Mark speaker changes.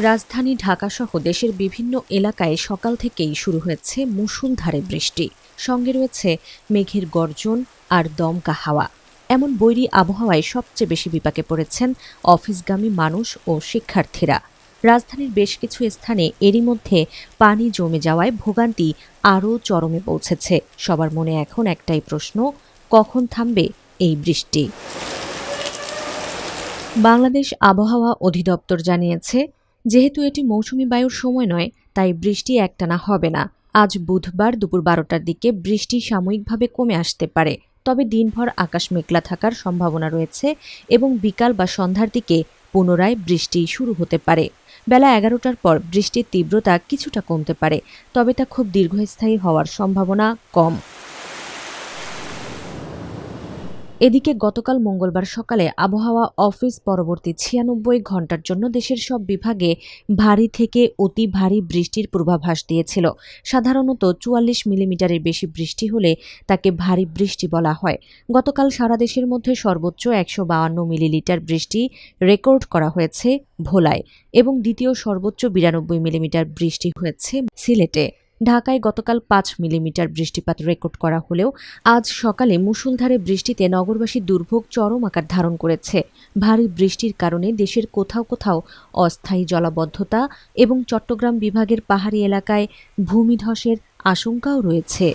Speaker 1: রাজধানী ঢাকাসহ দেশের বিভিন্ন এলাকায় সকাল থেকেই শুরু হয়েছে মুষলধারে বৃষ্টি। সঙ্গে রয়েছে মেঘের গর্জন আর দমকা হাওয়া। এমন বৈরী আবহাওয়ায় সবচেয়ে বেশি বিপাকে পড়েছেন অফিসগামী মানুষ ও শিক্ষার্থীরা। রাজধানীর বেশ কিছু স্থানে এরই মধ্যে পানি জমে যাওয়ায় ভোগান্তি আরও চরমে পৌঁছেছে। সবার মনে এখন একটাই প্রশ্ন, কখন থামবে এই বৃষ্টি? বাংলাদেশ আবহাওয়া অধিদপ্তর জানিয়েছে, যেহেতু এটি মৌসুমি বায়ুর সময় নয়, তাই বৃষ্টি একটানা হবে না। আজ বুধবার দুপুর ১২টার দিকে বৃষ্টি সাময়িকভাবে কমে আসতে পারে, তবে দিনভর আকাশ মেঘলা থাকার সম্ভাবনা রয়েছে এবং বিকাল বা সন্ধ্যার দিকে পুনরায় বৃষ্টি শুরু হতে পারে। বেলা ১১টার পর বৃষ্টির তীব্রতা কিছুটা কমতে পারে, তবে তা খুব দীর্ঘস্থায়ী হওয়ার সম্ভাবনা কম। এদিকে গতকাল মঙ্গলবার সকালে আবহাওয়া অফিস পরবর্তী ৯৬ ঘণ্টার জন্য দেশের সব বিভাগে ভারী থেকে অতি ভারী বৃষ্টির পূর্বাভাস দিয়েছিল। সাধারণত ৪৪ মিলিমিটারের বেশি বৃষ্টি হলে তাকে ভারী বৃষ্টি বলা হয়। গতকাল সারা দেশের মধ্যে সর্বোচ্চ ১৫২ মিলিলিটার বৃষ্টি রেকর্ড করা হয়েছে ভোলায় এবং দ্বিতীয় সর্বোচ্চ ৯২ মিলিমিটার বৃষ্টি হয়েছে সিলেটে। ঢাকায় গতকাল ৫ মিলিমিটার বৃষ্টিপাত রেকর্ড করা হলেও আজ সকালে মুষলধারে বৃষ্টিতে নগরবাসীর দুর্ভোগ চরম আকার ধারণ করেছে। ভারী বৃষ্টির কারণে দেশের কোথাও কোথাও অস্থায়ী জলাবদ্ধতা এবং চট্টগ্রাম বিভাগের পাহাড়ি এলাকায় ভূমিধসের আশঙ্কাও রয়েছে।